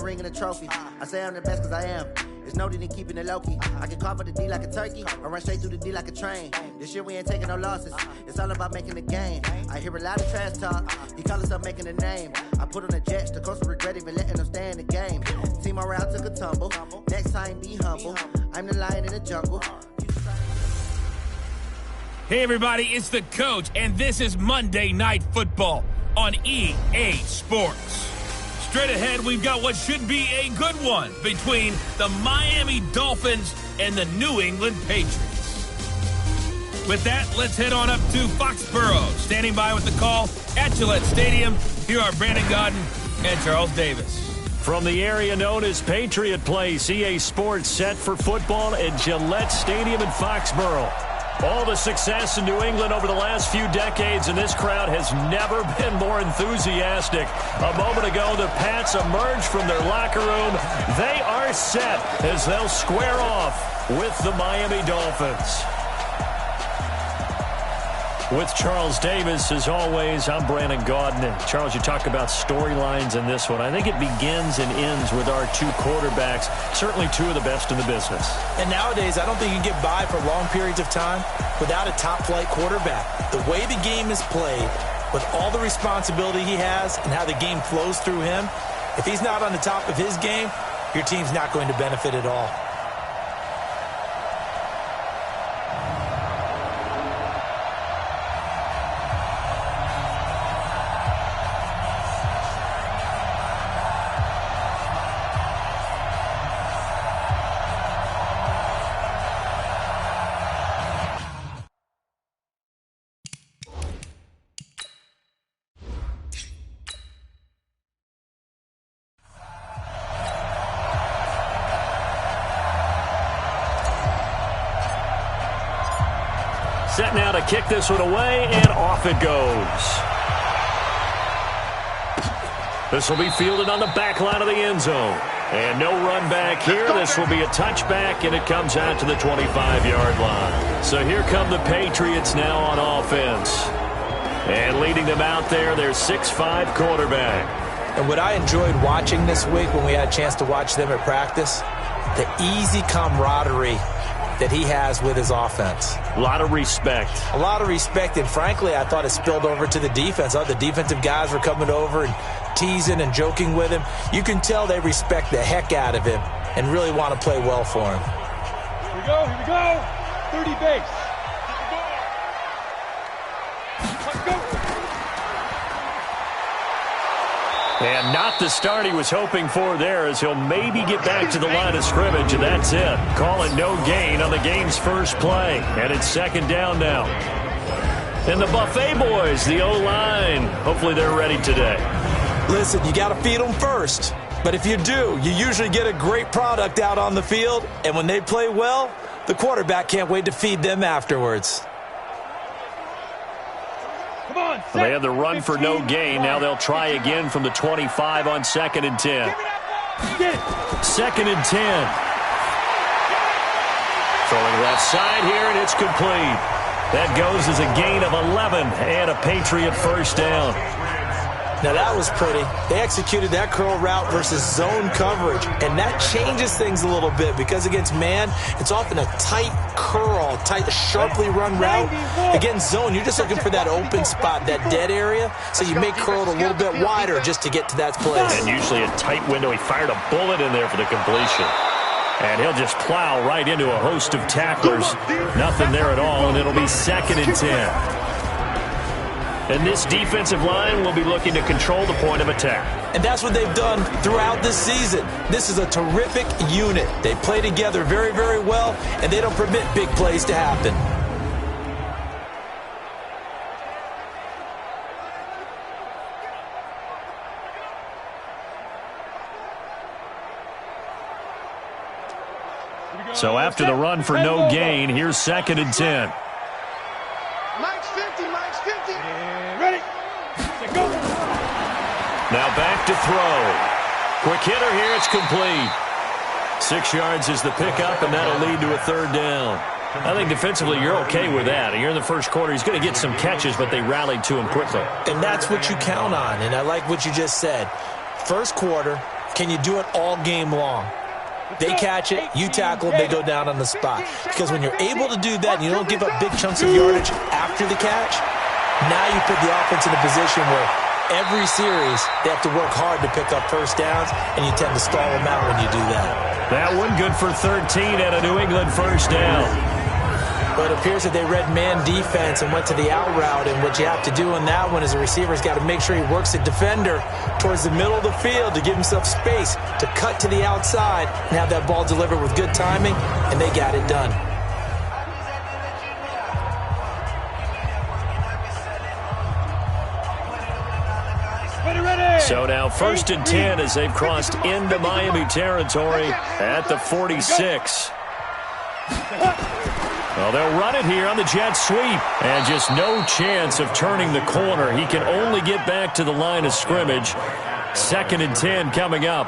ring and a trophy. I say I'm the best because I am. It's no need in keeping it low-key. I can carve up the D like a turkey. I run straight through the D like a train. This year we ain't taking no losses. It's all about making the game. I hear a lot of trash talk. He call himself making a name. I put on the Jets. The coach will regret even letting them stay in the game. Team around took a tumble. Next time be humble. I'm the lion in the jungle. Hey everybody, it's the coach, and this is Monday Night Football on EA Sports. Straight ahead, we've got what should be a good one between the Miami Dolphins and the New England Patriots. With that, let's head on up to Foxborough. Standing by with the call at Gillette Stadium, here are Brandon Gaudin and Charles Davis. From the area known as Patriot Place, EA Sports set for football at Gillette Stadium in Foxborough. All the success in New England over the last few decades, and this crowd has never been more enthusiastic. A moment ago, the Pats emerged from their locker room. They are set as they'll square off with the Miami Dolphins. With Charles Davis, as always, I'm Brandon Gaudin. And Charles, you talk about storylines in this one. I think it begins and ends with our two quarterbacks, certainly two of the best in the business. And nowadays, I don't think you can get by for long periods of time without a top-flight quarterback. The way the game is played, with all the responsibility he has and how the game flows through him, if he's not on the top of his game, your team's not going to benefit at all. Set now to kick this one away, and off it goes. This will be fielded on the back line of the end zone. And no run back here. This will be a touchback, and it comes out to the 25-yard line. So here come the Patriots now on offense. And leading them out there, their 6'5" quarterback. And what I enjoyed watching this week when we had a chance to watch them at practice, the easy camaraderie that he has with his offense. A lot of respect. A lot of respect, and frankly, I thought it spilled over to the defense. I thought the defensive guys were coming over and teasing and joking with him. You can tell they respect the heck out of him and really want to play well for him. Here we go. 30 base. Let's go. And not the start he was hoping for there, as he'll maybe get back to the line of scrimmage, and that's it. Call it no gain on the game's first play, and it's second down now. And the Buffet boys, the O-line, hopefully they're ready today. Listen, you got to feed them first. But if you do, you usually get a great product out on the field, and when they play well, the quarterback can't wait to feed them afterwards. They have the run for no gain. Now they'll try again from the 25 on 2nd and 10. 2nd and 10. Throwing left side here, and it's complete. That goes as a gain of 11 and a Patriot first down. Now that was pretty. They executed that curl route versus zone coverage, and that changes things a little bit because against man, it's often a tight curl, tight, sharply run route. Against zone, you're just looking for that open spot, that dead area, so you may curl it a little bit wider just to get to that place. And usually a tight window. He fired a bullet in there for the completion. And he'll just plow right into a host of tacklers. Nothing there at all, and it'll be 2nd and 10. And this defensive line will be looking to control the point of attack. And that's what they've done throughout this season. This is a terrific unit. They play together very, very well, and they don't permit big plays to happen. So after the run for no gain, here's 2nd and 10. Ready? Go. Now back to throw. Quick hitter here. It's complete. 6 yards is the pickup, and that'll lead to a 3rd down. I think defensively you're okay with that. You're in the first quarter. He's going to get some catches, but they rallied to him quickly. And that's what you count on, and I like what you just said. First quarter, Can you do it all game long? They catch it, you tackle, they go down on the spot. Because when you're able to do that and you don't give up big chunks of yardage after the catch, now you put the offense in a position where every series they have to work hard to pick up first downs, and you tend to stall them out when you do that. That one good for 13 and a New England first down. But it appears that they read man defense and went to the out route, and what you have to do in that one is the receiver's got to make sure he works the defender towards the middle of the field to give himself space to cut to the outside and have that ball delivered with good timing, and they got it done. So now 1st and 10 as they've crossed into Miami territory at the 46. Well, they'll run it here on the jet sweep. And just no chance of turning the corner. He can only get back to the line of scrimmage. 2nd and 10 coming up.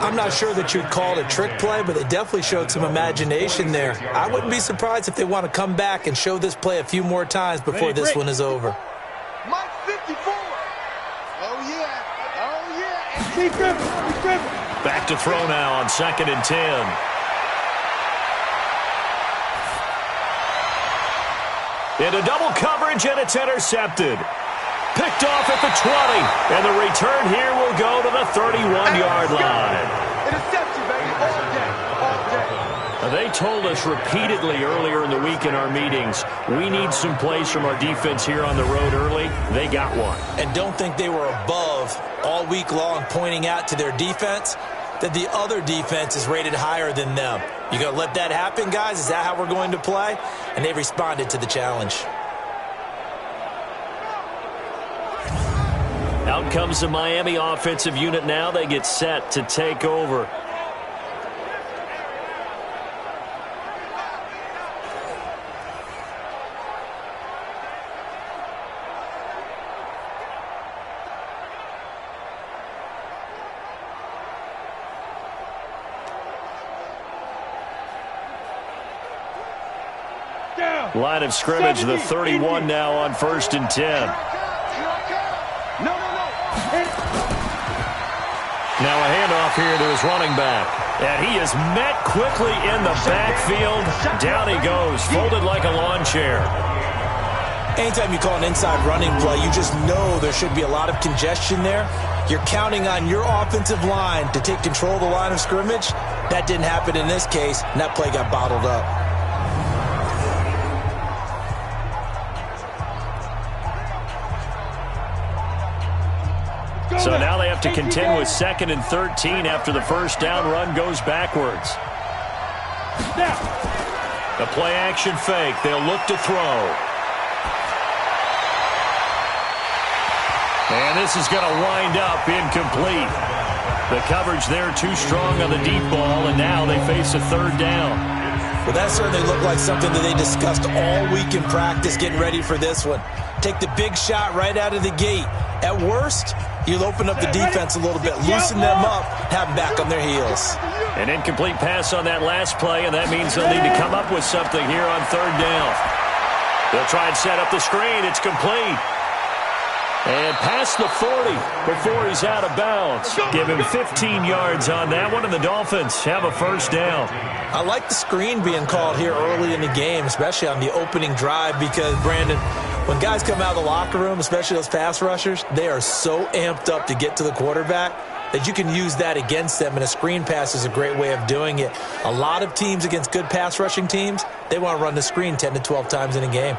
I'm not sure that you'd call it a trick play, but they definitely showed some imagination there. I wouldn't be surprised if they want to come back and show this play a few more times before this one is over. Mike 54. Oh, yeah. Oh, yeah. Keep dribbling. Back to throw now on 2nd and 10. Into double coverage, and it's intercepted. Picked off at the 20, and the return here will go to the 31-yard line. Interception, baby, all day, all day. They told us repeatedly earlier in the week in our meetings, we need some plays from our defense here on the road early. They got one. And don't think they were above all week long pointing out to their defense that the other defense is rated higher than them. You going to let that happen, guys? Is that how we're going to play? And they responded to the challenge. Out comes the Miami offensive unit now. They get set to take over. Line of scrimmage, the 31 now on 1st and 10. Now a handoff here to his running back. And he is met quickly in the backfield. Down he goes, folded like a lawn chair. Anytime you call an inside running play, you just know there should be a lot of congestion there. You're counting on your offensive line to take control of the line of scrimmage. That didn't happen in this case, and that play got bottled up. So now they have to contend with 2nd and 13 after the first down run goes backwards. The play action fake. They'll look to throw. And this is going to wind up incomplete. The coverage there too strong on the deep ball, and now they face a 3rd down. Well, that certainly looked like something that they discussed all week in practice getting ready for this one. Take the big shot right out of the gate. At worst, you'll open up the defense a little bit, loosen them up, have them back on their heels. An incomplete pass on that last play, and that means they'll need to come up with something here on 3rd down. They'll try and set up the screen. It's complete. And past the 40 before he's out of bounds. Give him 15 yards on that one, and the Dolphins have a 1st down. I like the screen being called here early in the game, especially on the opening drive, because, Brandon, when guys come out of the locker room, especially those pass rushers, they are so amped up to get to the quarterback that you can use that against them, and a screen pass is a great way of doing it. A lot of teams against good pass rushing teams, they want to run the screen 10 to 12 times in a game.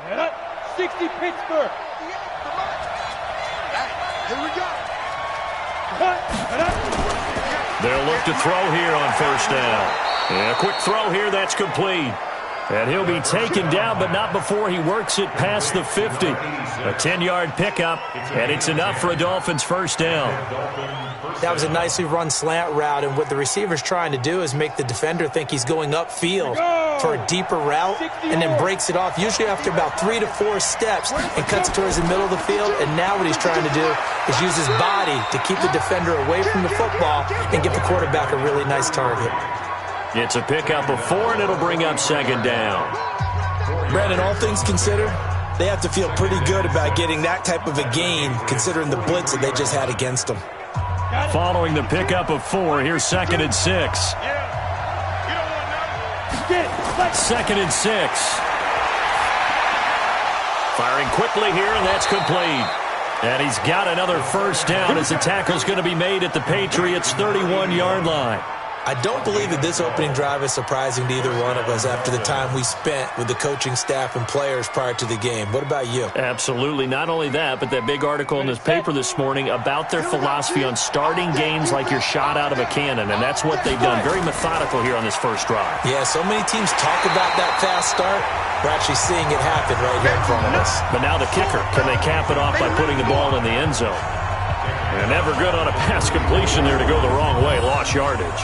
Set up, 60 Pittsburgh. Here we go. They'll look to throw here on 1st down. And a quick throw here, that's complete. And he'll be taken down, but not before he works it past the 50. A 10-yard pickup, and it's enough for a Dolphins 1st down. That was a nicely run slant route, and what the receiver's trying to do is make the defender think he's going upfield for a deeper route, and then breaks it off, usually after about 3 to 4 steps, and cuts towards the middle of the field. And now what he's trying to do is use his body to keep the defender away from the football and give the quarterback a really nice target. It's a pickup of 4, and it'll bring up 2nd down. Brandon, all things considered, they have to feel pretty good about getting that type of a gain, considering the blitz that they just had against them. Following the pickup of 4, here's 2nd and 6. 2nd and 6. Firing quickly here, and that's complete. And he's got another first down as the tackle's going to be made at the Patriots' 31-yard line. I don't believe that this opening drive is surprising to either one of us after the time we spent with the coaching staff and players prior to the game. What about you? Absolutely. Not only that, but that big article in this paper this morning about their philosophy on starting games like you're shot out of a cannon, and that's what they've done. Very methodical here on this first drive. Yeah, so many teams talk about that fast start. We're actually seeing it happen right here in front of us. But now the kicker. Can they cap it off by putting the ball in the end zone? And never good on a pass completion there to go the wrong way. Lost yardage.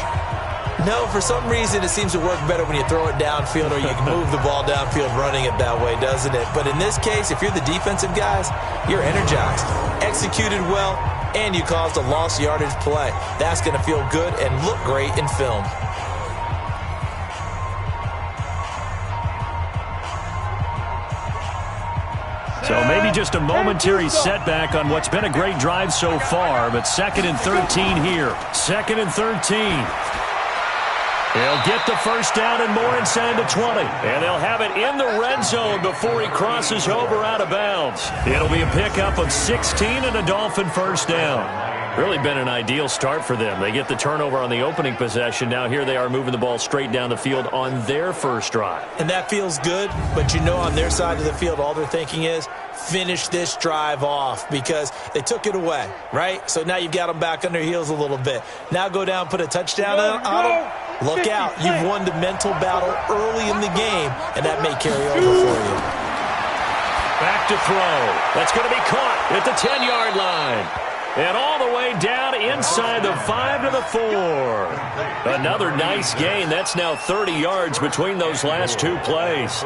No, for some reason it seems to work better when you throw it downfield or you can move the ball downfield running it that way, doesn't it? But in this case, if you're the defensive guys, you're energized, executed well, and you caused a lost yardage play. That's going to feel good and look great in film. So maybe just a momentary setback on what's been a great drive so far, but 2nd and 13 here. 2nd and 13. He'll get the first down and more inside the 20. And they'll have it in the red zone before he crosses over out of bounds. It'll be a pickup of 16 and a Dolphin first down. Really been an ideal start for them. They get the turnover on the opening possession. Now here they are moving the ball straight down the field on their first drive. And that feels good, but you know on their side of the field all they're thinking is finish this drive off because they took it away, right? So now you've got them back on their heels a little bit. Now go down, put a touchdown on them. Look out. You've won the mental battle early in the game, and that may carry over for you. Back to throw. That's going to be caught at the 10-yard line. And all the way down inside the 5 to the 4. Another nice gain. That's now 30 yards between those last two plays.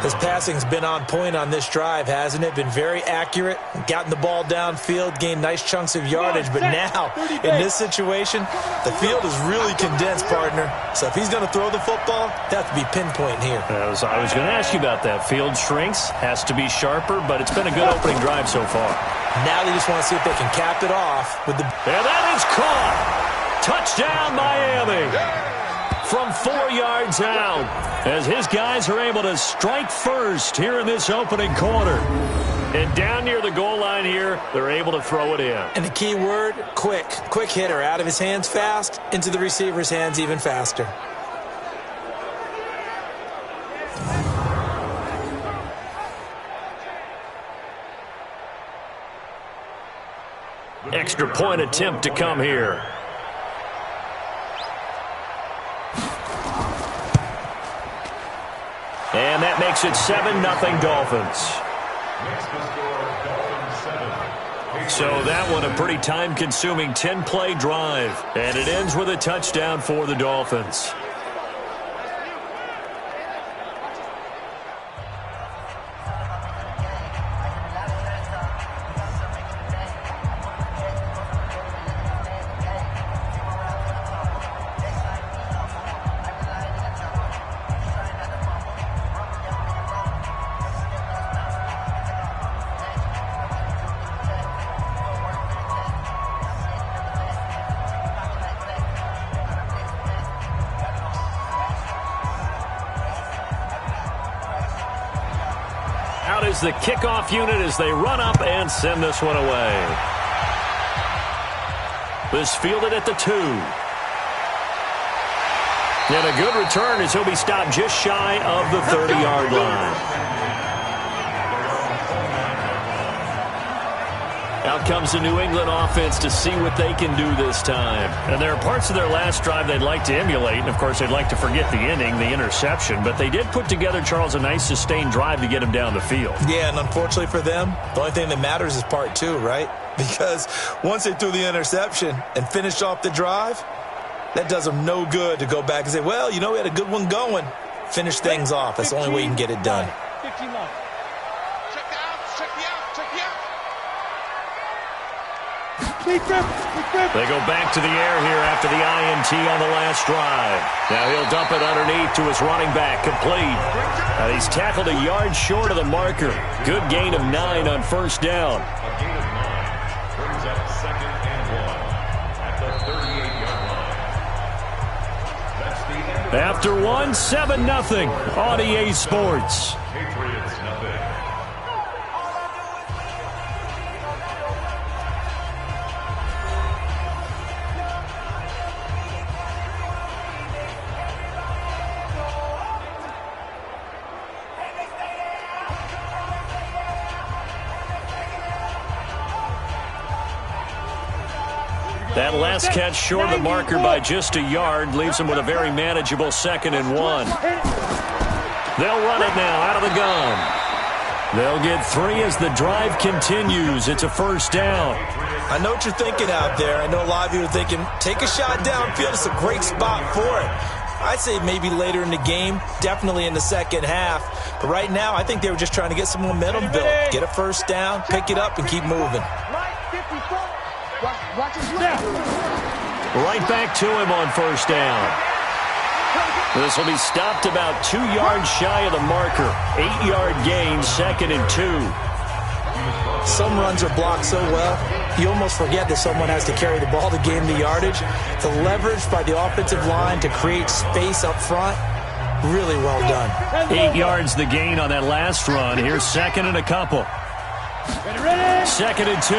His passing's been on point on this drive, hasn't it? Been very accurate, gotten the ball downfield, gained nice chunks of yardage. But now, in this situation, the field is really condensed, partner. So if he's going to throw the football, that has to be pinpoint here. I was going to ask you about that. Field shrinks, has to be sharper, but it's been a good opening drive so far. Now they just want to see if they can cap it off with the... And that is caught. Touchdown, Miami. From 4 yards out, as his guys are able to strike first here in this opening quarter. And down near the goal line here, they're able to throw it in. And the key word, quick. Quick hitter. Out of his hands fast, into the receiver's hands even faster. Extra point attempt to come here. And that makes it 7-0 Dolphins. So that one a pretty time-consuming 10-play drive. And it ends with a touchdown for the Dolphins. Out is the kickoff unit as they run up and send this one away. This fielded at the 2. And a good return as he'll be stopped just shy of the 30-yard line. Out comes the New England offense to see what they can do this time. And there are parts of their last drive they'd like to emulate. And, of course, they'd like to forget the inning, the interception. But they did put together, Charles, a nice sustained drive to get him down the field. Yeah, and unfortunately for them, the only thing that matters is part 2, right? Because once they threw the interception and finished off the drive, that does them no good to go back and say, well, you know, we had a good one going. Finish things off. That's the only way you can get it done. 15 left. Check the out. Check the out. Check the out. They go back to the air here after the INT on the last drive. Now he'll dump it underneath to his running back, complete. And he's tackled a yard short of the marker. Good gain of 9 on first down. A gain of 9 brings up 2nd and 1 at the 38-yard line. After 1, 7-0 on EA Sports. Patriots nothing. That last catch short of the marker by just a yard leaves him with a very manageable 2nd and 1. They'll run it now out of the gun. They'll get 3 as the drive continues. It's a first down. I know what you're thinking out there. I know a lot of you are thinking, take a shot downfield. It's a great spot for it. I'd say maybe later in the game, definitely in the second half. But right now, I think they were just trying to get some momentum built. Get a first down, pick it up, and keep moving. Watch his left. Right back to him on first down. This will be stopped about 2 yards shy of the marker. 8-yard gain, 2nd and 2. Some runs are blocked so well, you almost forget that someone has to carry the ball to gain the yardage. The leverage by the offensive line to create space up front, really well done. 8 yards the gain on that last run. Here's 2nd and a couple. 2nd and 2.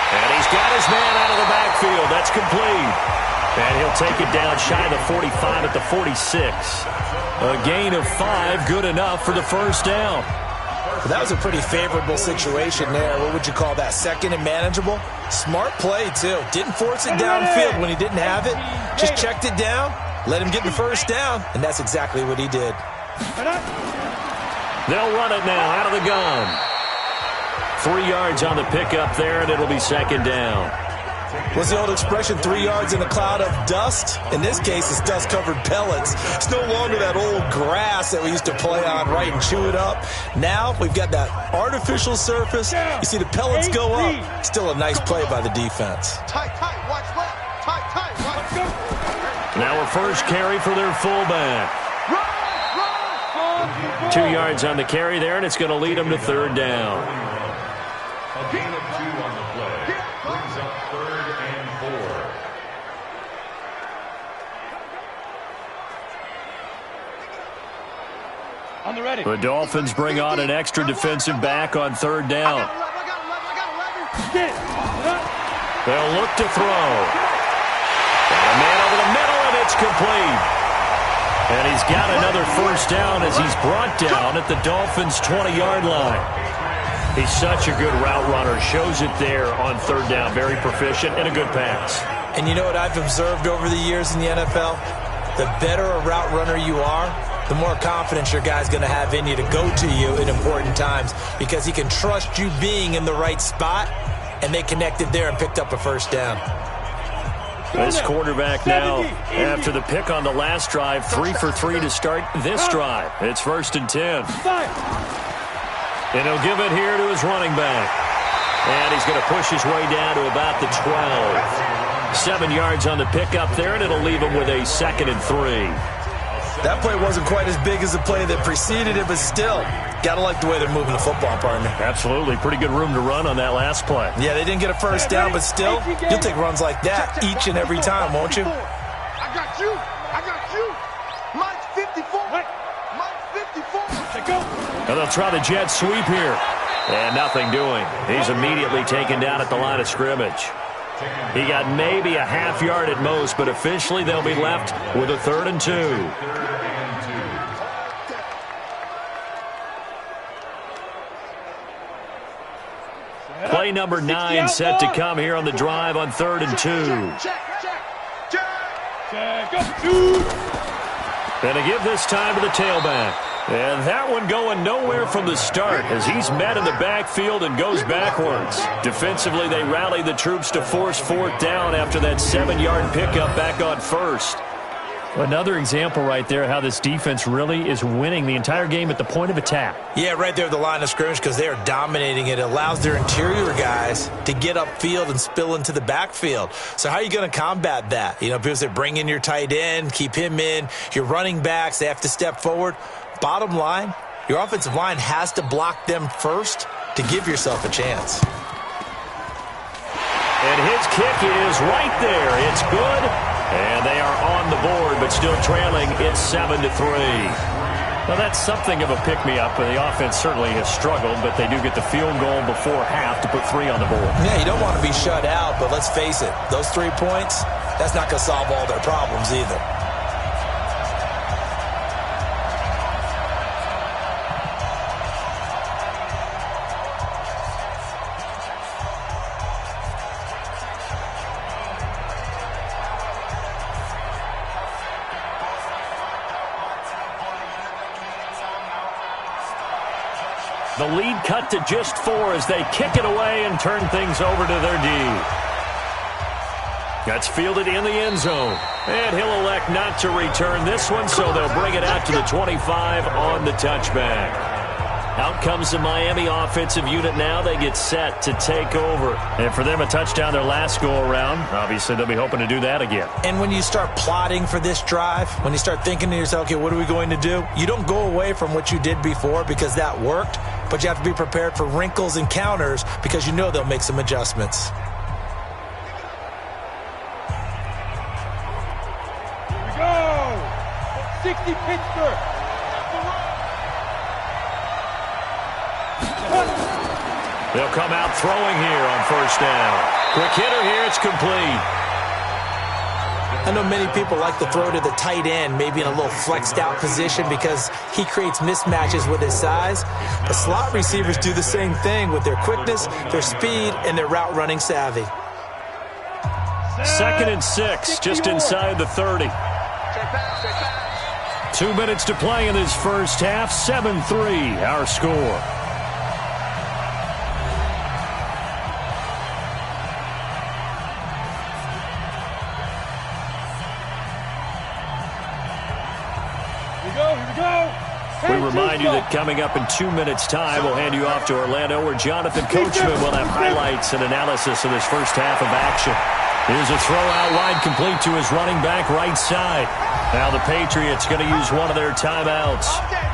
And he's got his man out of the backfield. That's complete. And he'll take it down shy of the 45 at the 46. A gain of 5, good enough for the first down. Well, that was a pretty favorable situation there. What would you call that? 2nd and manageable? Smart play, too. Didn't force it downfield when he didn't have it. Just checked it down, let him get the first down, and that's exactly what he did. They'll run it now out of the gun. 3 yards on the pickup there, and it'll be 2nd down. What's the old expression, 3 yards in a cloud of dust? In this case, it's dust-covered pellets. It's no longer that old grass that we used to play on, right, and chew it up. Now we've got that artificial surface. You see the pellets go up. Still a nice play by the defense. Tight, watch left. Tight, watch. Now a first carry for their fullback. Run. 2 yards on the carry there, and it's going to lead them to 3rd down. A gain of 2 on the play brings up 3rd and 4. On the ready. The Dolphins bring on an extra defensive back on 3rd down. They'll look to throw. Got a man over the middle, and it's complete. And he's got another first down as he's brought down at the Dolphins' 20-yard line. He's such a good route runner. Shows it there on 3rd down. Very proficient and a good pass. And you know what I've observed over the years in the NFL? The better a route runner you are, the more confidence your guy's going to have in you to go to you in important times because he can trust you being in the right spot, and they connected there and picked up a first down. This quarterback now, after the pick on the last drive, 3 for 3 to start this drive. It's 1st and 10. And he'll give it here to his running back. And he's going to push his way down to about the 12. 7 yards on the pickup there, and it'll leave him with a 2nd and 3. That play wasn't quite as big as the play that preceded it, but still, got to like the way they're moving the football, partner. Absolutely. Pretty good room to run on that last play. Yeah, they didn't get a first down, but still, you'll take runs like that each and every time, won't you? I got you. Mine's 54. Mine's 54. And they'll try the jet sweep here. And nothing doing. He's immediately taken down at the line of scrimmage. He got maybe a half yard at most, but officially they'll be left with a 3rd and 2. Play number 9 set to come here on the drive on 3rd and 2. And to give this time to the tailback. And that one going nowhere from the start as he's met in the backfield and goes backwards. Defensively, they rally the troops to force 4th down after that 7-yard pickup back on 1st. Another example right there how this defense really is winning the entire game at the point of attack. Yeah, right there at the line of scrimmage because they are dominating it. It allows their interior guys to get upfield and spill into the backfield. So how are you going to combat that? You know, because they bring in your tight end, keep him in. Your running backs, they have to step forward. Bottom line, your offensive line has to block them first to give yourself a chance. And his kick is right there. It's good. And they are on the board, but still trailing. It's 7-3. Well, that's something of a pick-me-up. The offense certainly has struggled, but they do get the field goal before half to put 3 on the board. Yeah, you don't want to be shut out, but let's face it. Those 3 points, that's not going to solve all their problems either. The lead cut to just 4 as they kick it away and turn things over to their D. That's fielded in the end zone. And he'll elect not to return this one, so they'll bring it out to the 25 on the touchback. Out comes the Miami offensive unit now. They get set to take over. And for them, a touchdown their last go-around. Obviously, they'll be hoping to do that again. And when you start plotting for this drive, when you start thinking to yourself, okay, what are we going to do? You don't go away from what you did before because that worked, but you have to be prepared for wrinkles and counters because you know they'll make some adjustments. Here we go. 60 Pittsburgh. They'll come out throwing here on first down. Quick hitter here. It's complete. I know many people like to throw to the tight end, maybe in a little flexed out position because he creates mismatches with his size. The slot receivers do the same thing with their quickness, their speed, and their route running savvy. 2nd and 6, just inside the 30. 2 minutes to play in this first half. 7-3, our score. We remind you that coming up in 2 minutes' time, we'll hand you off to Orlando, where Jonathan Coachman will have highlights and analysis of this first half of action. Here's a throw out wide, complete to his running back right side. Now the Patriots going to use one of their timeouts.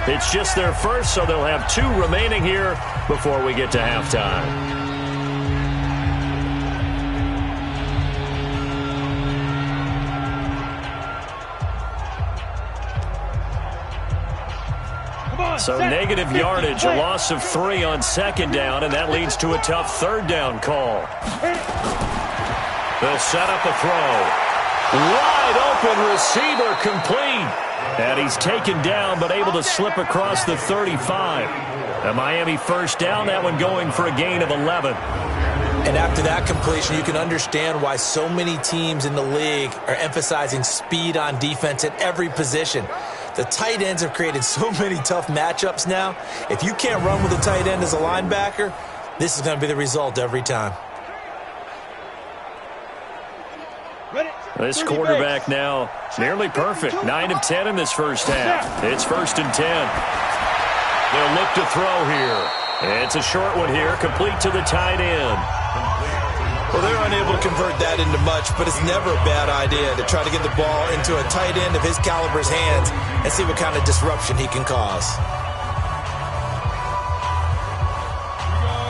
It's just their first, so they'll have 2 remaining here before we get to halftime. So negative yardage, a loss of 3 on 2nd down, and that leads to a tough 3rd down call. They'll set up a throw. Wide open receiver, complete. And he's taken down but able to slip across the 35. A Miami first down, that one going for a gain of 11. And after that completion, you can understand why so many teams in the league are emphasizing speed on defense at every position. The tight ends have created so many tough matchups now. If you can't run with a tight end as a linebacker, this is going to be the result every time. This quarterback now nearly perfect. 9 of 10 in this first half. It's 1st and 10. They'll look to throw here. It's a short one here, complete to the tight end. Well, they're unable to convert that into much, but it's never a bad idea to try to get the ball into a tight end of his caliber's hands and see what kind of disruption he can cause.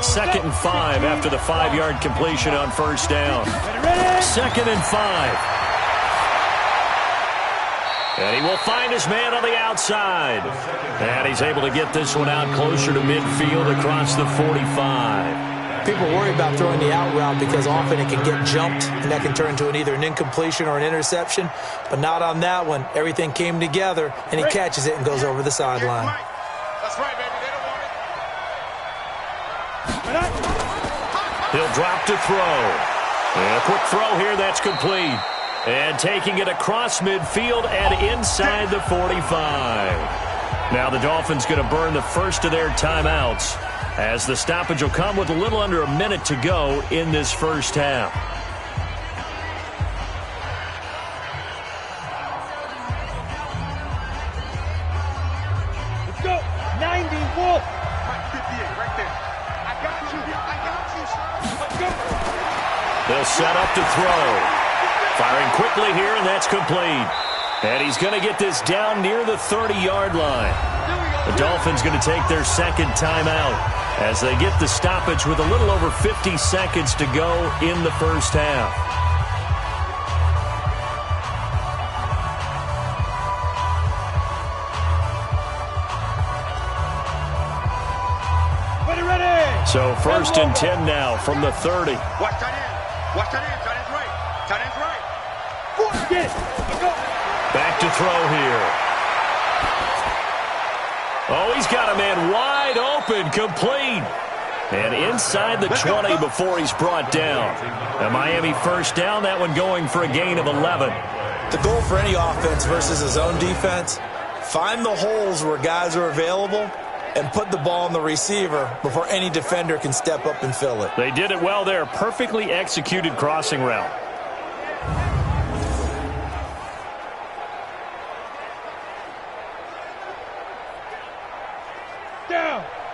2nd and 5 after the 5-yard completion on first down. 2nd and 5. And he will find his man on the outside. And he's able to get this one out closer to midfield across the 45. People worry about throwing the out route because often it can get jumped, and that can turn into either an incompletion or an interception. But not on that one. Everything came together, and he catches it and goes over the sideline. That's right, baby. They don't want it. He'll drop to throw. And a quick throw here, that's complete. And taking it across midfield and inside the 45. Now the Dolphins going to burn the first of their timeouts, as the stoppage will come with a little under a minute to go in this first half. They'll set up to throw. Firing quickly here, and that's complete. And he's going to get this down near the 30-yard line. The Dolphins going to take their second timeout as they get the stoppage with a little over 50 seconds to go in the first half. So first and 10 now from the 30. Watch tight end. Watch tight end. Tight end's right. Tight end's right. Back to throw here. Oh, he's got a man wide open, complete. And inside the 20 before he's brought down. A Miami first down, that one going for a gain of 11. The goal for any offense versus his own defense, find the holes where guys are available and put the ball on the receiver before any defender can step up and fill it. They did it well there. Perfectly executed crossing route.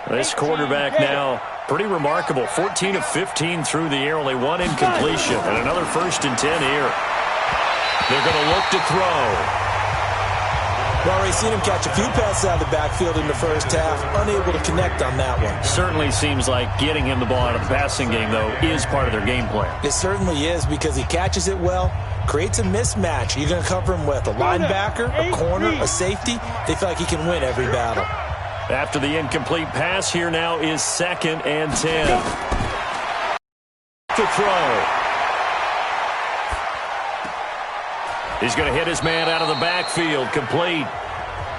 This quarterback now, pretty remarkable. 14 of 15 through the air, only one incompletion. And another first and 10 here. They're going to look to throw. We've already seen him catch a few passes out of the backfield in the first half, unable to connect on that one. Certainly seems like getting him the ball out of the passing game, though, is part of their game plan. It certainly is because he catches it well, creates a mismatch. You're going to cover him with a linebacker, a corner, a safety. They feel like he can win every battle. After the incomplete pass, here now is second and 10. To throw. He's going to hit his man out of the backfield, complete.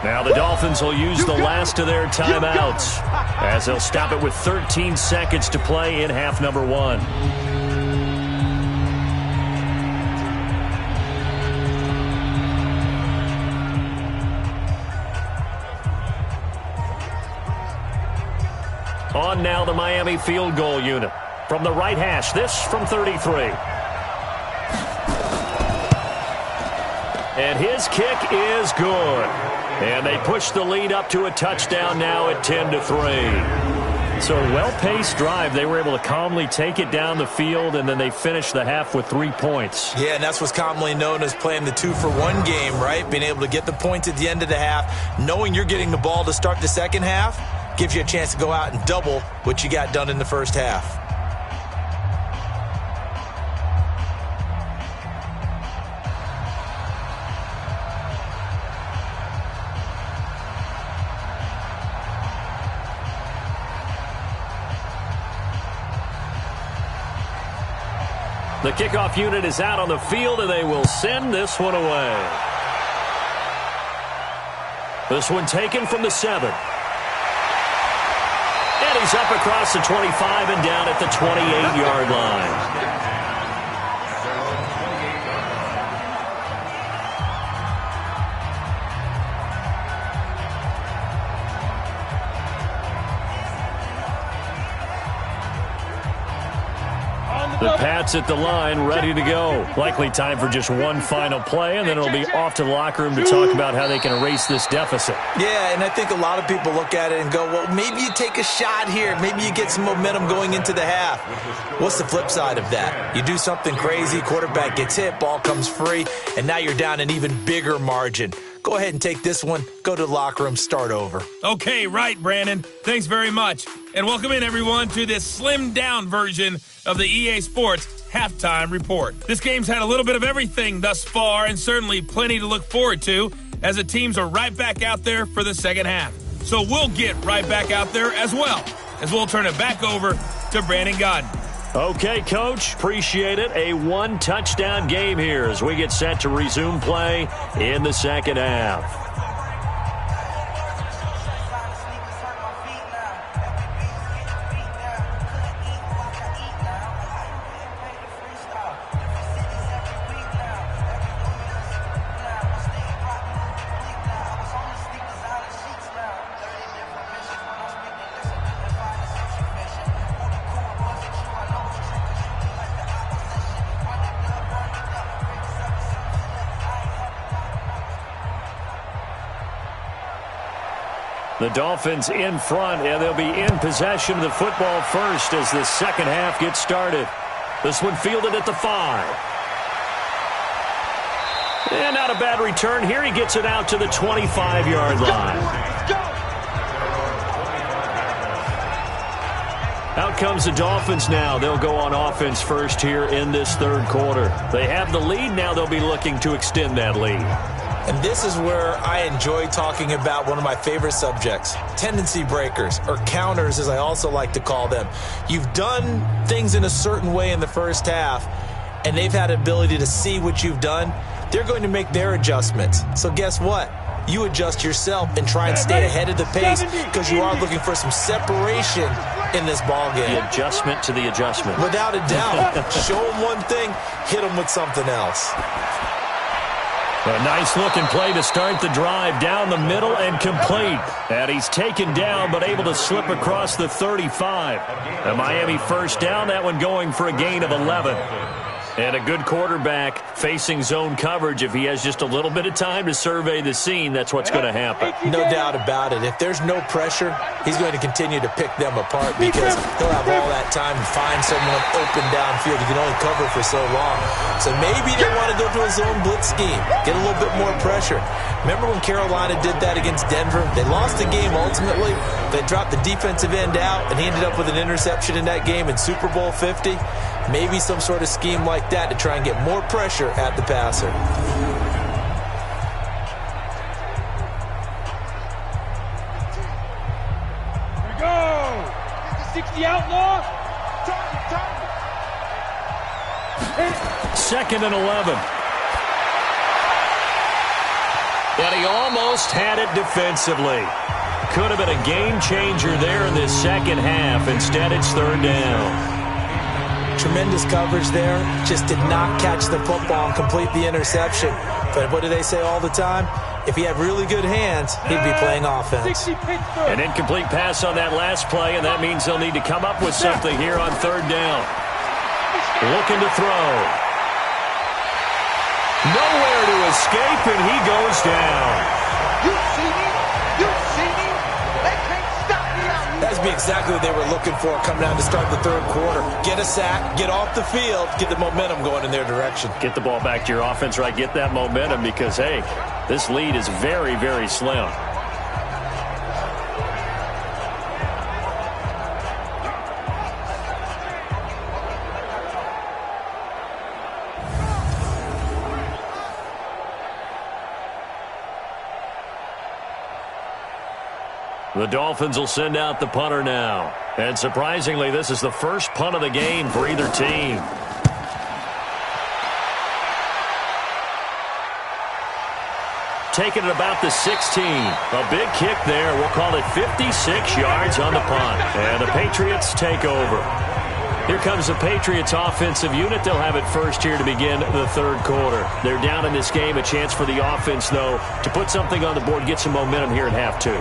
Now the Dolphins will use the last of their timeouts as they'll stop it with 13 seconds to play in half number 1. On now the Miami field goal unit. From the right hash, this from 33. And his kick is good. And they push the lead up to a touchdown now at 10-3. So a well-paced drive. They were able to calmly take it down the field, and then they finished the half with 3 points. Yeah, and that's what's commonly known as playing the 2-for-1 game, right? Being able to get the points at the end of the half, knowing you're getting the ball to start the second half, gives you a chance to go out and double what you got done in the first half. The kickoff unit is out on the field, and they will send this one away. This one taken from the 7. And he's up across the 25 and down at the 28-yard line. The Pats at the line, ready to go. Likely time for just one final play, and then it'll be off to the locker room to talk about how they can erase this deficit. Yeah, and I think a lot of people look at it and go, well, maybe you take a shot here. Maybe you get some momentum going into the half. What's the flip side of that? You do something crazy, quarterback gets hit, ball comes free, and now you're down an even bigger margin. Go ahead and take this one, go to the locker room, start over. Okay, right, Brandon. Thanks very much. And welcome in, everyone, to this slimmed-down version of the EA Sports Halftime Report. This game's had a little bit of everything thus far, and certainly plenty to look forward to, as the teams are right back out there for the second half. So we'll get right back out there as well, as we'll turn it back over to Brandon Godden. Okay, Coach, appreciate it. A one-touchdown game here as we get set to resume play in the second half. The Dolphins in front, and they'll be in possession of the football first as the second half gets started. This one fielded at the 5. And not a bad return here. He gets it out to the 25-yard line. Out comes the Dolphins now. They'll go on offense first here in this third quarter. They have the lead. Now they'll be looking to extend that lead. And this is where I enjoy talking about one of my favorite subjects, tendency breakers, or counters as I also like to call them. You've done things in a certain way in the first half, and they've had the ability to see what you've done. They're going to make their adjustments. So guess what? You adjust yourself and try and stay ahead of the pace because you are looking for some separation in this ball game. The adjustment to the adjustment. Without a doubt. Show them one thing, hit them with something else. A nice-looking play to start the drive down the middle and complete. And he's taken down but able to slip across the 35. A Miami first down, that one going for a gain of 11. And a good quarterback facing zone coverage. If he has just a little bit of time to survey the scene, that's what's going to happen. No doubt about it. If there's no pressure, he's going to continue to pick them apart because he'll have all that time to find someone open downfield. He can only cover for so long. So maybe they want to go to a zone blitz scheme, get a little bit more pressure. Remember when Carolina did that against Denver? They lost the game ultimately. They dropped the defensive end out, and he ended up with an interception in that game in Super Bowl 50. Maybe some sort of scheme like that to try and get more pressure at the passer. Here we go. 60 outlaw. Second and 11. And he almost had it defensively. Could have been a game changer there in this second half. Instead, it's third down. Tremendous coverage there. Just did not catch the football and complete the interception. But what do they say all the time? If he had really good hands, he'd be playing offense. An incomplete pass on that last play, and that means they'll need to come up with something here on third down. Looking to throw. Nowhere to escape, and he goes down. You see me? You see me? They can't stop me out here. That's exactly what they were looking for coming down to start the third quarter. Get a sack, get off the field, get the momentum going in their direction. Get the ball back to your offense, right? Get that momentum because, hey, this lead is very, very slim. The Dolphins will send out the punter now. And surprisingly, this is the first punt of the game for either team. Taking it about the 16. A big kick there. We'll call it 56 yards on the punt. And the Patriots take over. Here comes the Patriots offensive unit. They'll have it first here to begin the third quarter. They're down in this game. A chance for the offense, though, to put something on the board, get some momentum here in half two.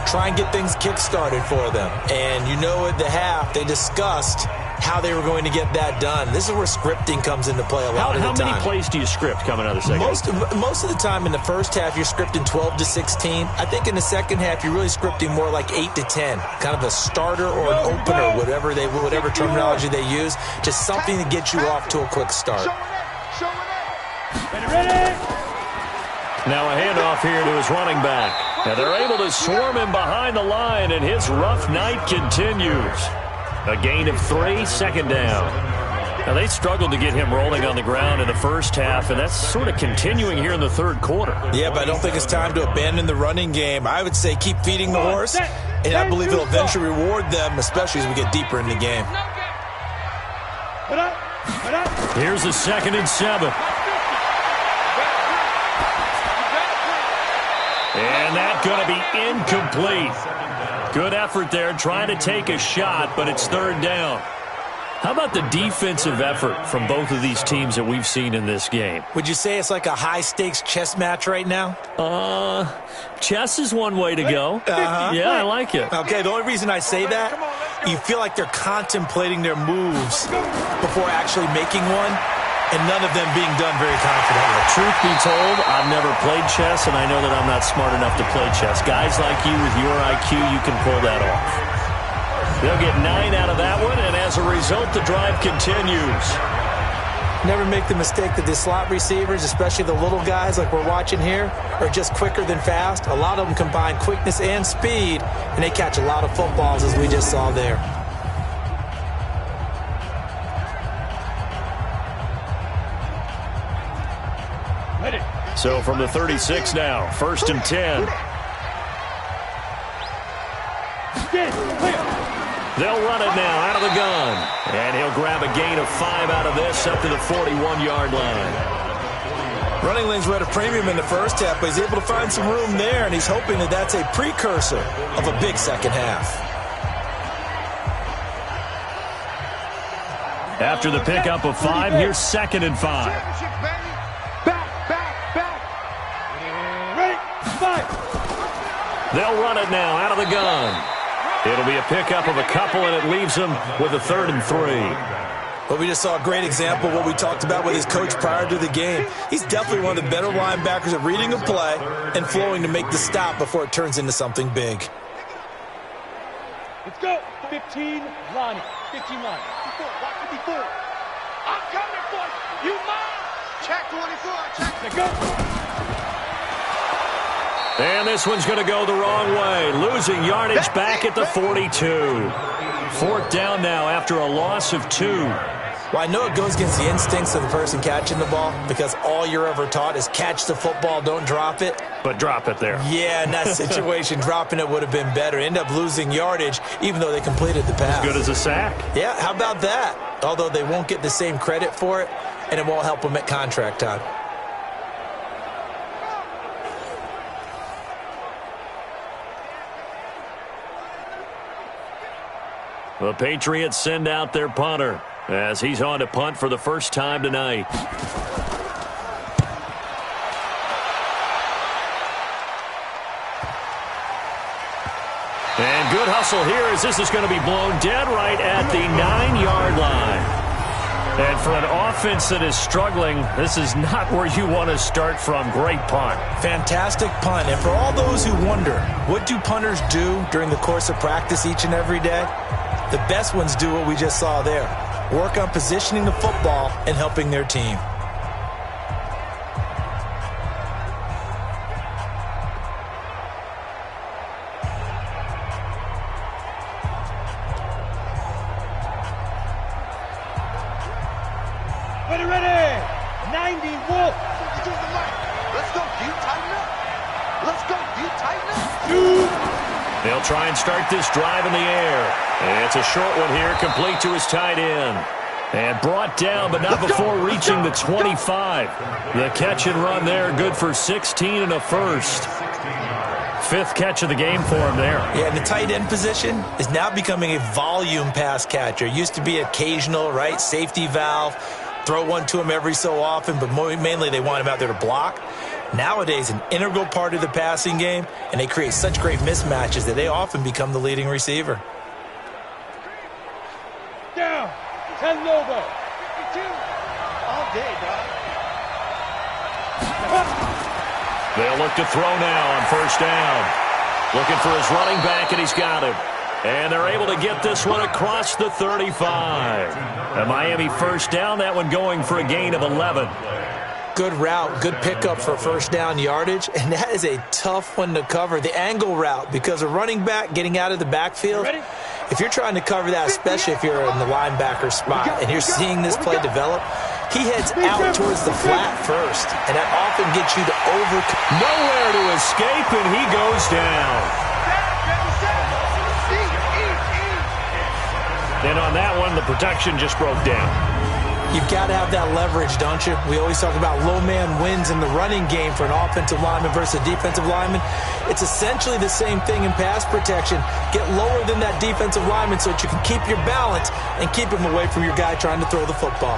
Try and get things kick-started for them. And you know at the half, they discussed how they were going to get that done. This is where scripting comes into play a lot of the time. How many plays do you script coming out of the second half? Most of the time in the first half, you're scripting 12 to 16. I think in the second half, you're really scripting more like 8 to 10. Kind of a starter or an opener, whatever terminology they use. Just something to get you off to a quick start. Ready? Now a handoff here to his running back. And they're able to swarm him behind the line, and his rough night continues. A gain of 3, second down. Now, they struggled to get him rolling on the ground in the first half, and that's sort of continuing here in the third quarter. Yeah, but I don't think it's time to abandon the running game. I would say keep feeding the horse, and I believe it'll eventually reward them, especially as we get deeper in the game. Here's a 2nd and 7. And that's going to be incomplete. Good effort there, trying to take a shot, but it's third down. How about the defensive effort from both of these teams that we've seen in this game? Would you say it's like a high-stakes chess match right now? Chess is one way to go. Yeah, I like it. Okay, the only reason I say that, you feel like they're contemplating their moves before actually making one, and none of them being done very confidently. Truth be told, I've never played chess, and I know that I'm not smart enough to play chess. Guys like you with your IQ, you can pull that off. They'll get 9 out of that one, and as a result, the drive continues. Never make the mistake that the slot receivers, especially the little guys like we're watching here, are just quicker than fast. A lot of them combine quickness and speed, and they catch a lot of footballs, as we just saw there. So from the 36 now, 1st and 10. They'll run it now out of the gun. And he'll grab a gain of 5 out of this up to the 41-yard line. Running lanes were at a premium in the first half, but he's able to find some room there, and he's hoping that that's a precursor of a big second half. After the pickup of 5, here's 2nd and 5. They'll run it now out of the gun. It'll be a pickup of a couple, and it leaves them with a 3rd and 3. Well, we just saw a great example of what we talked about with his coach prior to the game. He's definitely one of the better linebackers at reading a play and flowing to make the stop before it turns into something big. Let's go. 15 line. 15 line. 54. Watch 54. I'm coming for you. You mine. Check 24. Check. Let's go. And this one's going to go the wrong way. Losing yardage back at the 42. 4th down now after a loss of 2. Well, I know it goes against the instincts of the person catching the ball because all you're ever taught is catch the football, don't drop it. But drop it there. Yeah, in that situation, dropping it would have been better. End up losing yardage even though they completed the pass. As good as a sack. Yeah, how about that? Although they won't get the same credit for it, and it won't help them at contract time. The Patriots send out their punter as he's on to punt for the first time tonight. And good hustle here as this is going to be blown dead right at the 9-yard line. And for an offense that is struggling, this is not where you want to start from. Great punt. Fantastic punt. And for all those who wonder, what do punters do during the course of practice each and every day? The best ones do what we just saw there. Work on positioning the football and helping their team. Ready. 90 Wolf. Let's go. Do you tighten up? Let's go. Do you tighten up? They'll try and start this drive in the air. And it's a short one here, complete to his tight end. And brought down, but not before reaching the 25. The catch and run there, good for 16 and a first. 5th catch of the game for him there. Yeah, and the tight end position is now becoming a volume pass catcher. It used to be occasional, right? Safety valve. Throw one to him every so often, but mainly they want him out there to block. Nowadays, an integral part of the passing game, and they create such great mismatches that they often become the leading receiver. Down. 10 Lobo. 52. All day, dog. They'll look to throw now on 1st down. Looking for his running back, and he's got him. And they're able to get this one across the 35. A Miami 1st down, that one going for a gain of 11. Good route, good pickup for 1st down yardage, and that is a tough one to cover. The angle route, because a running back getting out of the backfield, if you're trying to cover that, especially if you're in the linebacker spot and you're seeing this play develop, he heads out towards the flat first, and that often gets you to nowhere to escape, and he goes down. And on that one, the protection just broke down. You've got to have that leverage, don't you? We always talk about low man wins in the running game for an offensive lineman versus a defensive lineman. It's essentially the same thing in pass protection. Get lower than that defensive lineman so that you can keep your balance and keep him away from your guy trying to throw the football.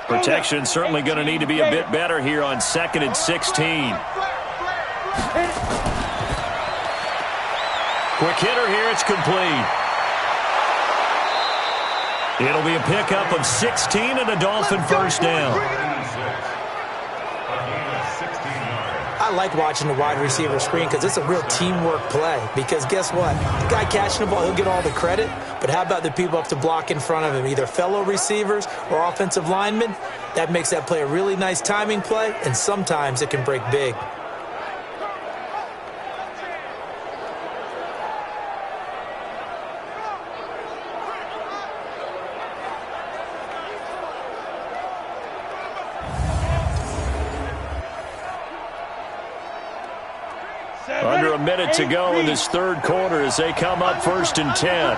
Protection certainly going to need to be a bit better here on 2nd and 16. Quick hitter here, it's complete. It'll be a pickup of 16 and a Dolphin 1st down. I like watching the wide receiver screen because it's a real teamwork play. Because guess what? The guy catching the ball, he'll get all the credit. But how about the people up to block in front of him, either fellow receivers or offensive linemen? That makes that play a really nice timing play, and sometimes it can break big. Under a minute to go in this third quarter as they come up 1st and 10.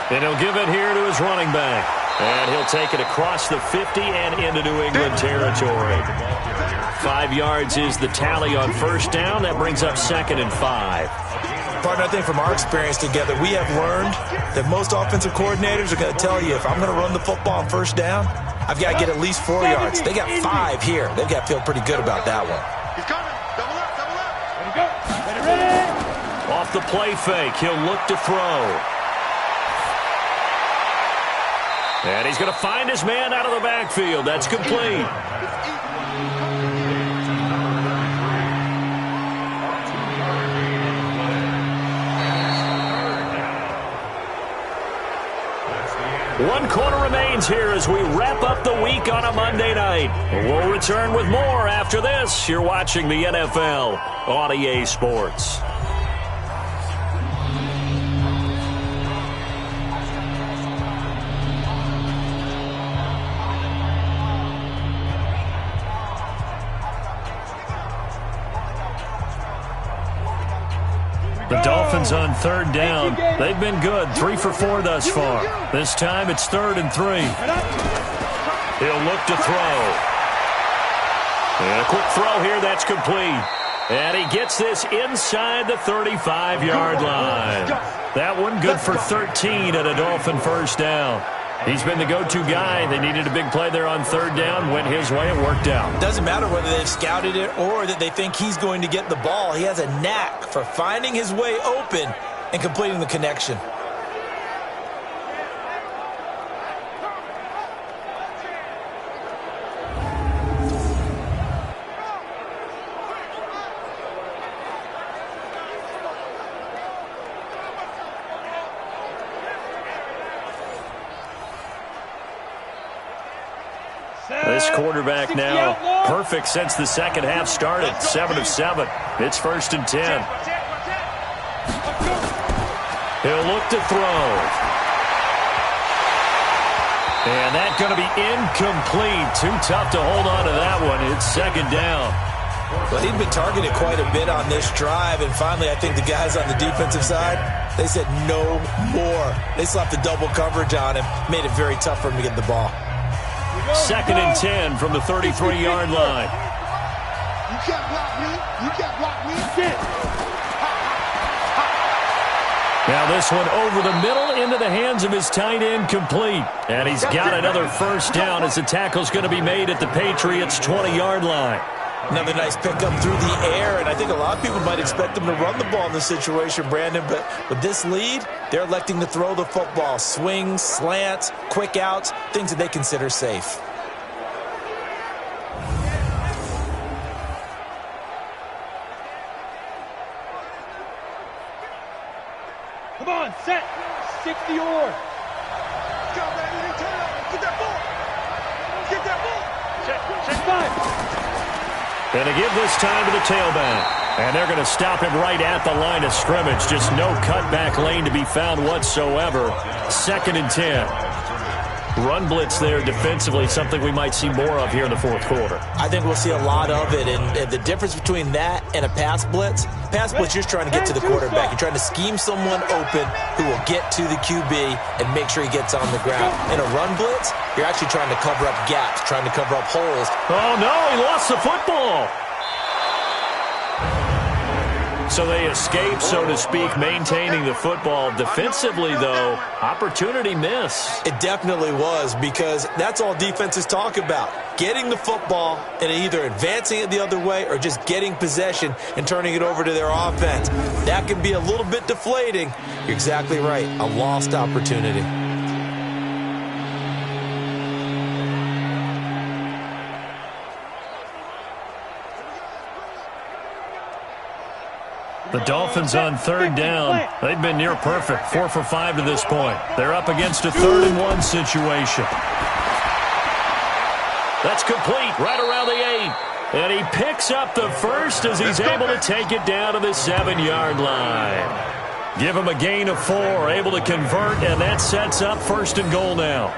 And he'll give it here to his running back. And he'll take it across the 50 and into New England territory. 5 yards is the tally on first down. That brings up 2nd and 5. Partner, I think from our experience together, we have learned that most offensive coordinators are going to tell you, if I'm going to run the football on first down, I've got to get at least 4 yards. They got 5 here. They've got to feel pretty good about that one. He's coming. Double up, double up. Ready, go. Ready. Off the play fake, he'll look to throw. And he's going to find his man out of the backfield. That's complete. One quarter remains here as we wrap up the week on a Monday night. We'll return with more after this. You're watching the NFL on EA Sports. The Dolphins on third down. They've been good. 3 for 4 thus far. This time it's 3rd and 3. He'll look to throw. And a quick throw here. That's complete. And he gets this inside the 35-yard line. That one good for 13 at a Dolphin first down. He's been the go-to guy. They needed a big play there on third down. Went his way. It worked out. Doesn't matter whether they've scouted it or that they think he's going to get the ball. He has a knack for finding his way open and completing the connection. This quarterback now perfect since the second half started. 7 of 7. It's 1st and 10. He'll look to throw. And that's going to be incomplete. Too tough to hold on to that one. It's 2nd down. Well, he'd been targeted quite a bit on this drive, and finally I think the guys on the defensive side, they said no more. They slapped the double coverage on him, made it very tough for him to get the ball. 2nd and 10 from the 33-yard line. You can't block me. You can't block me. Now this one over the middle into the hands of his tight end, complete. And he's got another first down as the tackle's going to be made at the Patriots' 20-yard line. Another nice pickup through the air, and I think a lot of people might expect them to run the ball in this situation, Brandon, but with this lead, they're electing to throw the football. Swings, slants, quick outs, things that they consider safe. Come on, set. 60 or. Get that ball. Get that ball. Check 5. And to give this time to the tailback. And they're going to stop him right at the line of scrimmage. Just no cutback lane to be found whatsoever. 2nd and 10. Run blitz there defensively, something we might see more of here in the fourth quarter. I think we'll see a lot of it, and the difference between that and a pass blitz, you're just trying to get to the quarterback. You're trying to scheme someone open who will get to the QB and make sure he gets on the ground. In a run blitz, you're actually trying to cover up gaps, trying to cover up holes. Oh, no, he lost the football. So they escape, so to speak, maintaining the football. Defensively, though, opportunity miss. It definitely was, because that's all defenses talk about. Getting the football and either advancing it the other way or just getting possession and turning it over to their offense. That can be a little bit deflating. You're exactly right. A lost opportunity. The Dolphins on third down. They've been near perfect, 4 for 5 to this point. They're up against a 3rd-and-1 situation. That's complete right around the 8. And he picks up the first as he's able to take it down to the 7-yard line. Give him a gain of 4, able to convert, and that sets up 1st and goal now.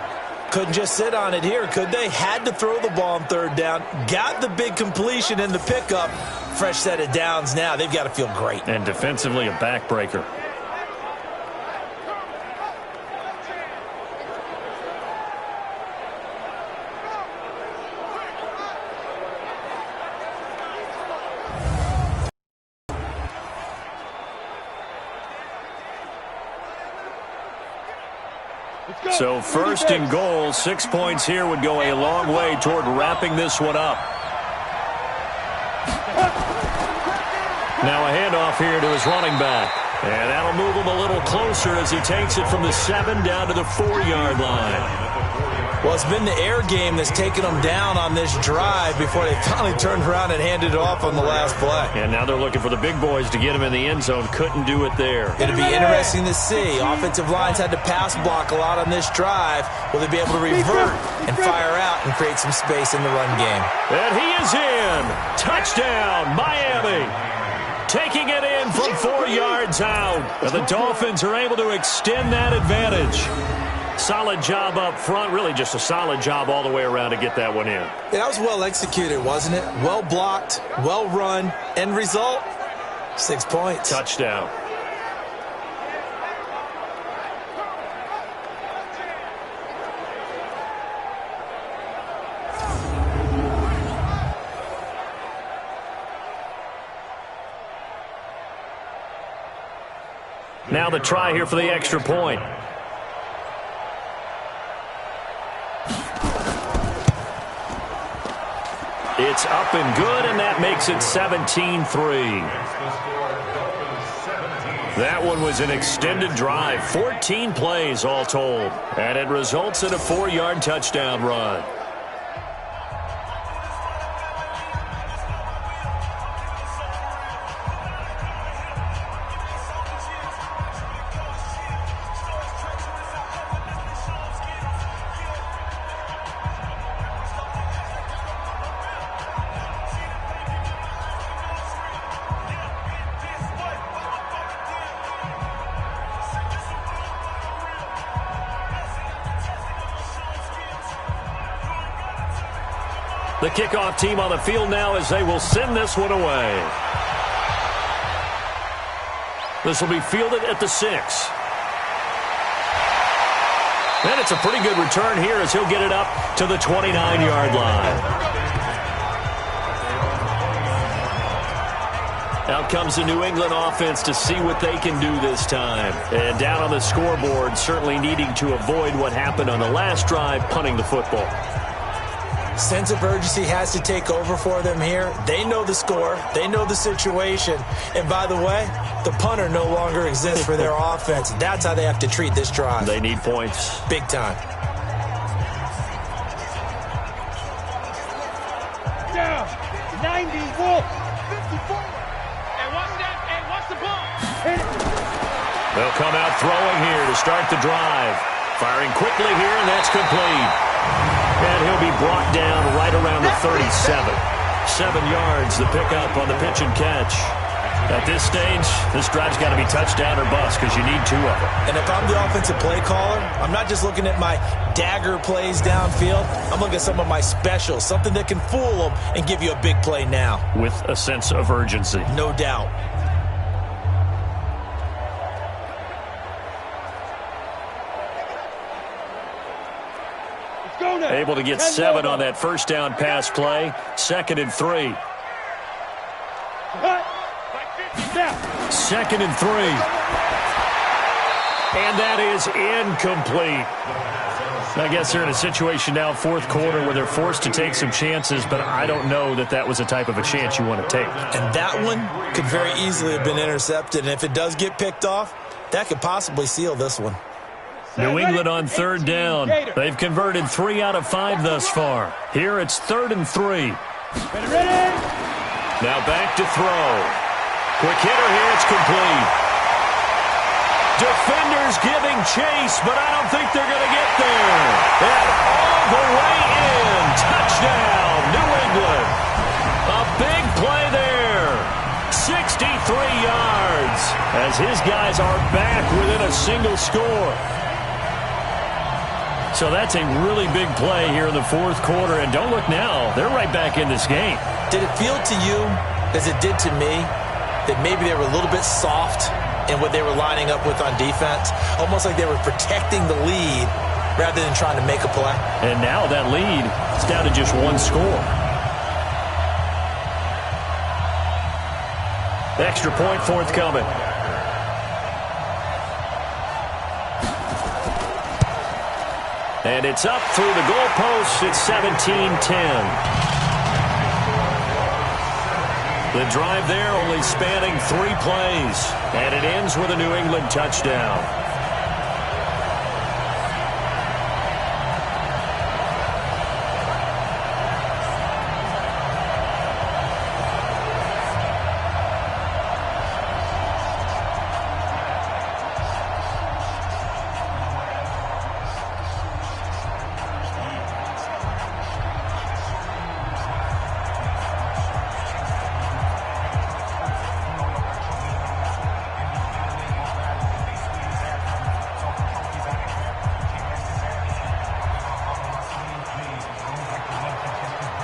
Couldn't just sit on it here, could they? Had to throw the ball on 3rd down. Got the big completion in the pickup. Fresh set of downs now. They've got to feel great. And defensively, a backbreaker. So 1st and goal, 6 points here would go a long way toward wrapping this one up. Now a handoff here to his running back. And that'll move him a little closer as he takes it from the 7 down to the 4-yard line. Well, it's been the air game that's taken them down on this drive before they finally turned around and handed it off on the last play. And now they're looking for the big boys to get him in the end zone. Couldn't do it there. It'll be interesting to see. Offensive lines had to pass block a lot on this drive. Will they be able to revert and fire out and create some space in the run game? And he is in. Touchdown, Miami. Taking it in from 4 yards out. And the Dolphins are able to extend that advantage. Solid job up front. Really just a solid job all the way around to get that one in. Yeah, that was well executed, wasn't it? Well blocked, well run. End result, 6 points. Touchdown. Now the try here for the extra point. It's up and good, and that makes it 17-3. That one was an extended drive, 14 plays all told, and it results in a 4-yard touchdown run. The kickoff team on the field now as they will send this one away. This will be fielded at the 6. And it's a pretty good return here as he'll get it up to the 29-yard line. Out comes the New England offense to see what they can do this time. And down on the scoreboard, certainly needing to avoid what happened on the last drive, punting the football. Sense of urgency has to take over for them here. They know the score. They know the situation. And by the way, the punter no longer exists for their offense. That's how they have to treat this drive. They need points. Big time. Down. 90. Wolf. 54. And what's that? And what's the ball? They'll come out throwing here to start the drive. Firing quickly here, and that's complete. And he'll be brought down right around the 37. 7 yards, the pickup on the pitch and catch. At this stage, this drive's got to be touchdown or bust because you need 2 of them. And if I'm the offensive play caller, I'm not just looking at my dagger plays downfield. I'm looking at some of my specials, something that can fool them and give you a big play now. With a sense of urgency. No doubt. Able to get 7 on that first down pass play. 2nd and 3. 2nd and 3. And that is incomplete. I guess they're in a situation now, 4th quarter, where they're forced to take some chances, but I don't know that that was the type of a chance you want to take. And that one could very easily have been intercepted. And if it does get picked off, that could possibly seal this one. New England on 3rd down. They've converted 3 out of 5 thus far. Here it's 3rd and 3. Ready. Now back to throw. Quick hitter here. It's complete. Defenders giving chase, but I don't think they're going to get there. And all the way in. Touchdown, New England. A big play there. 63 yards as his guys are back within a single score. So that's a really big play here in the fourth quarter. And don't look now. They're right back in this game. Did it feel to you, as it did to me, that maybe they were a little bit soft in what they were lining up with on defense? Almost like they were protecting the lead rather than trying to make a play. And now that lead is down to just one score. Extra point forthcoming. And it's up through the goalposts. It's 17-10. The drive there only spanning 3 plays. And it ends with a New England touchdown.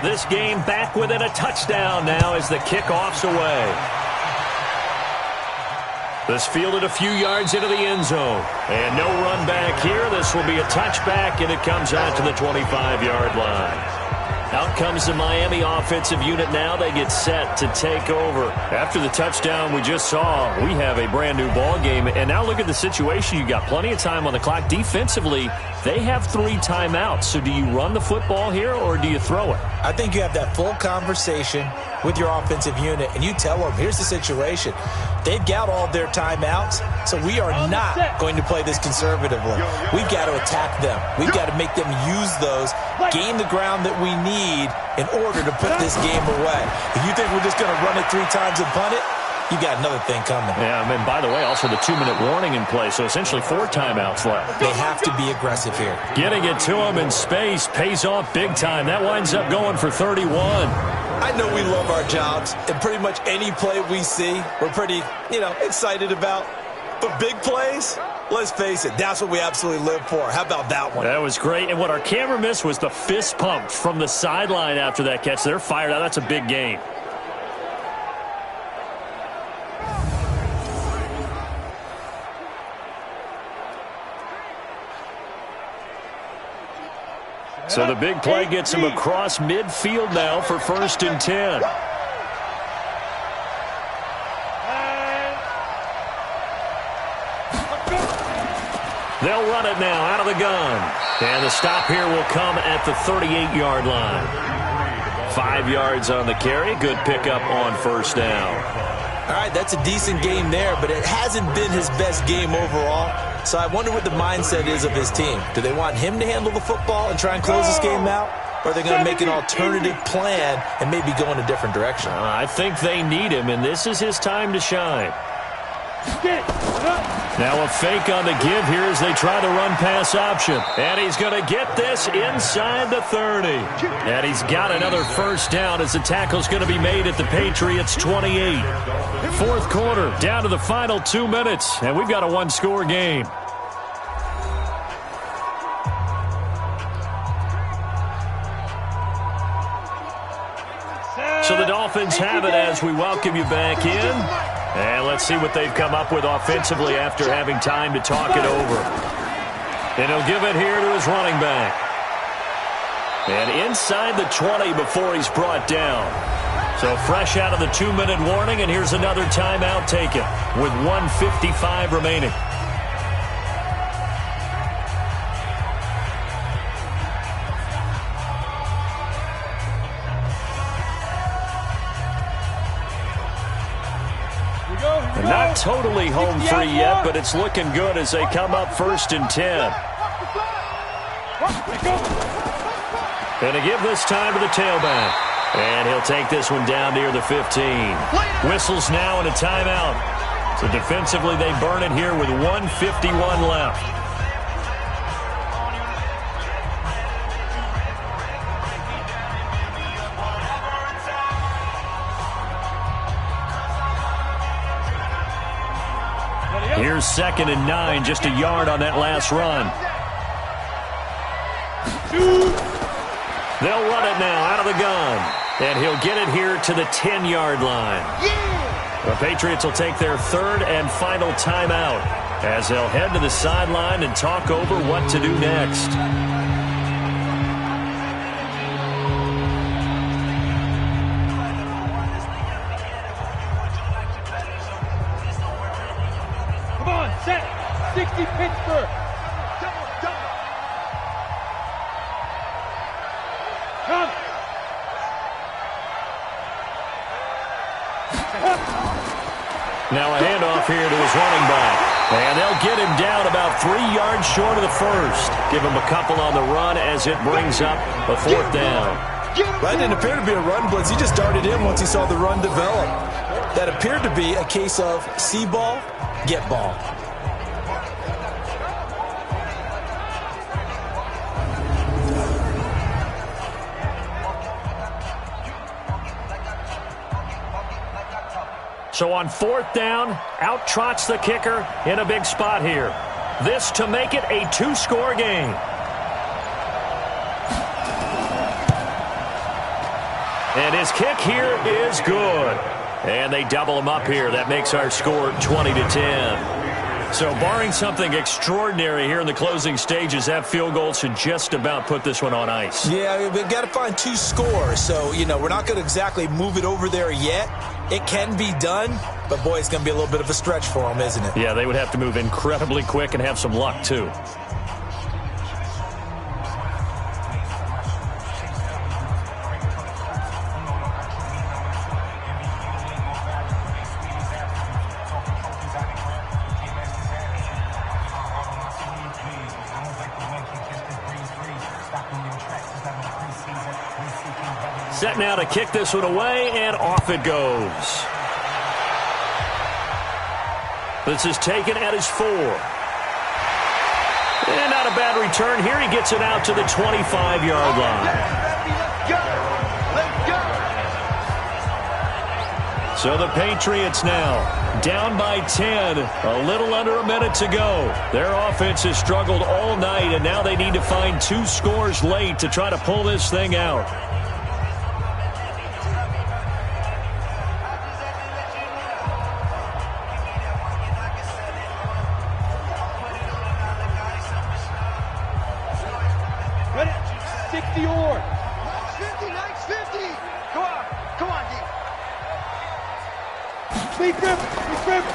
This game back within a touchdown now as the kickoff's away. This fielded a few yards into the end zone. And no run back here. This will be a touchback, and it comes out to the 25-yard line. Out comes the Miami offensive unit now. They get set to take over. After the touchdown we just saw, we have a brand-new ball game. And now look at the situation. You got plenty of time on the clock. Defensively, they have 3 timeouts. So do you run the football here or do you throw it? I think you have that full conversation with your offensive unit, and you tell them, here's the situation. They've got all their timeouts, so we are not going to play this conservatively. We've got to attack them. We've got to make them use those, gain the ground that we need in order to put this game away. If you think we're just going to run it 3 times and punt it, you got another thing coming. Yeah, and by the way, also the 2-minute warning in play, so essentially 4 timeouts left. They have to be aggressive here. Getting it to him in space pays off big time. That winds up going for 31. I know we love our jobs, and pretty much any play we see, we're pretty, excited about. But big plays, let's face it, that's what we absolutely live for. How about that one? That was great, and what our camera missed was the fist pump from the sideline after that catch. They're fired out. That's a big game. So the big play gets him across midfield now for 1st and 10. They'll run it now out of the gun. And the stop here will come at the 38-yard line. 5 yards on the carry. Good pickup on 1st down. All right, that's a decent game there, but it hasn't been his best game overall. So I wonder what the mindset is of his team. Do they want him to handle the football and try and close this game out? Or are they going to make an alternative plan and maybe go in a different direction? I think they need him, and this is his time to shine. Now a fake on the give here as they try the run-pass option. And he's going to get this inside the 30. And he's got another 1st down as the tackle's going to be made at the Patriots' 28. 4th quarter, down to the final 2 minutes, and we've got a 1-score game. So the Dolphins have it as we welcome you back in. And let's see what they've come up with offensively after having time to talk it over. And he'll give it here to his running back. And inside the 20 before he's brought down. So fresh out of the 2-minute warning, and here's another timeout taken with 1:55 remaining. Not totally home free yet, but it's looking good as they come up 1st and 10. And to give this time to the tailback. And he'll take this one down near the 15. Whistles now and a timeout. So defensively, they burn it here with 1:51 left. Here's 2nd and 9, just a yard on that last run. They'll run it now out of the gun. And he'll get it here to the 10-yard line. The Patriots will take their 3rd and final timeout as they'll head to the sideline and talk over what to do next. Come on, set. 60 Pittsburgh. Double. Come. Now a handoff here to his running back. And they'll get him down about 3 yards short of the first. Give him a couple on the run as it brings up a 4th down. That didn't appear to be a run blitz. He just darted in once he saw the run develop. That appeared to be a case of see ball, get ball. So on 4th down, out trots the kicker in a big spot here. This to make it a 2-score game. And his kick here is good. And they double him up here. That makes our score 20-10. So barring something extraordinary here in the closing stages, that field goal should just about put this one on ice. Yeah, we've got to find 2 scores. So, we're not going to exactly move it over there yet. It can be done, but, boy, it's going to be a little bit of a stretch for them, isn't it? Yeah, they would have to move incredibly quick and have some luck, too. Set now to kick this one away, and off it goes. This is taken at his 4. And not a bad return here. He gets it out to the 25-yard line. So the Patriots now down by 10. A little under a minute to go. Their offense has struggled all night, and now they need to find 2 scores late to try to pull this thing out.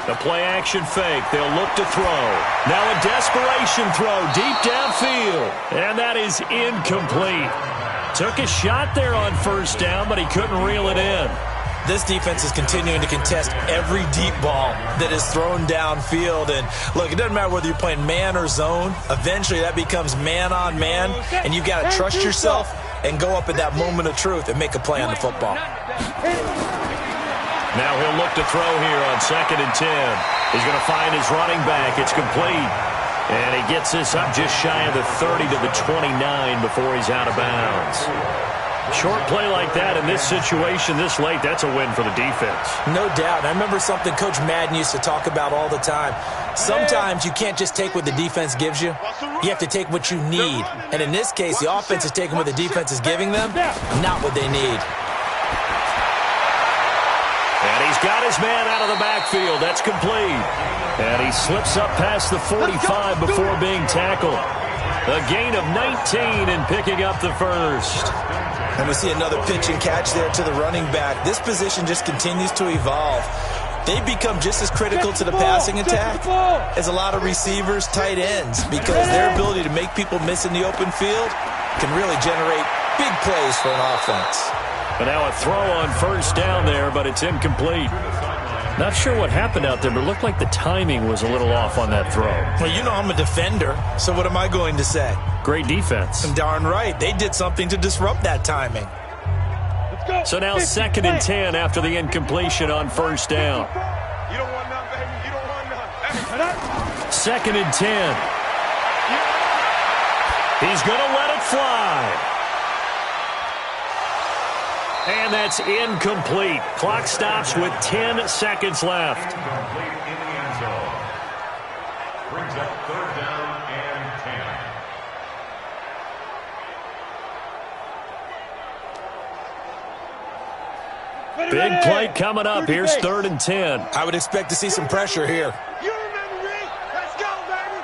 The play-action fake. They'll look to throw. Now a desperation throw deep downfield. And that is incomplete. Took a shot there on 1st down, but he couldn't reel it in. This defense is continuing to contest every deep ball that is thrown downfield. And, look, it doesn't matter whether you're playing man or zone. Eventually that becomes man-on-man, and you've got to trust yourself and go up at that moment of truth and make a play on the football. Now he'll look to throw here on 2nd and 10. He's going to find his running back. It's complete. And he gets this up just shy of the 30 to the 29 before he's out of bounds. Short play like that in this situation this late, that's a win for the defense. No doubt. I remember something Coach Madden used to talk about all the time. Sometimes you can't just take what the defense gives you. You have to take what you need. And in this case, the offense is taking what the defense is giving them, not what they need. And he's got his man out of the backfield. That's complete. And he slips up past the 45 before being tackled. A gain of 19 and picking up the first. And we see another pitch and catch there to the running back. This position just continues to evolve. They become just as critical to the passing attack as a lot of receivers, tight ends, because their ability to make people miss in the open field can really generate big plays for an offense. But now a throw on 1st down there, but it's incomplete. Not sure what happened out there, but it looked like the timing was a little off on that throw. Well, you know I'm a defender, so what am I going to say? Great defense. And darn right. They did something to disrupt that timing. Let's go. So now 2nd and 10 after the incompletion on first down. You don't want none, baby. You don't want none. 2nd and 10. He's going to let it fly. And that's incomplete. Clock stops with 10 seconds left. Incomplete in the end zone. Brings up 3rd down and 10. Big play coming up. Here's 3rd and 10. I would expect to see some pressure here. You remember me? Let's go, baby.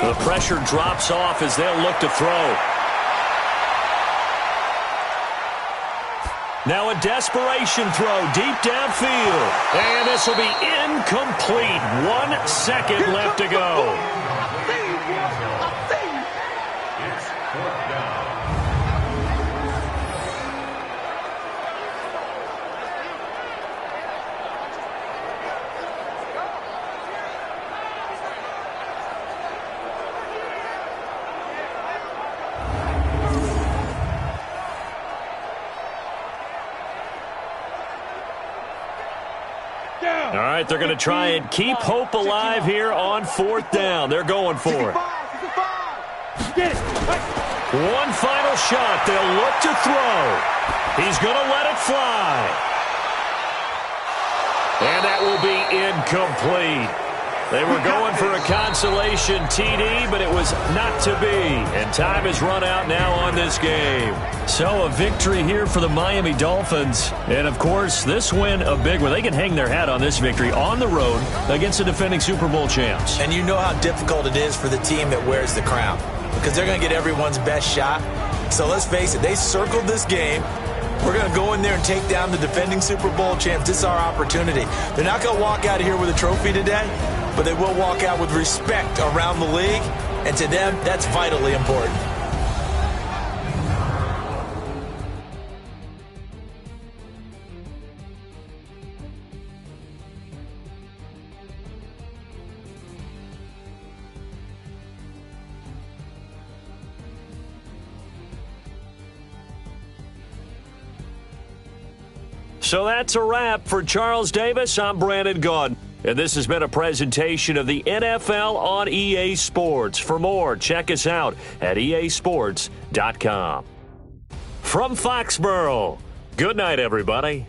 The pressure drops off as they'll look to throw. Now a desperation throw deep downfield. And this will be incomplete. 1 second left to go. It's 4th down. All right, they're going to try and keep hope alive here on 4th down. They're going for it. One final shot. They'll look to throw. He's going to let it fly. And that will be incomplete. They were going for a consolation TD, but it was not to be. And time has run out now on this game. So a victory here for the Miami Dolphins. And, of course, this win a big one. They can hang their hat on this victory on the road against the defending Super Bowl champs. And you know how difficult it is for the team that wears the crown, because they're going to get everyone's best shot. So let's face it, they circled this game. We're going to go in there and take down the defending Super Bowl champs. This is our opportunity. They're not going to walk out of here with a trophy today, but they will walk out with respect around the league, and to them, that's vitally important. So that's a wrap for Charles Davis. I'm Brandon Gaudin. And this has been a presentation of the NFL on EA Sports. For more, check us out at easports.com. From Foxborough, good night, everybody.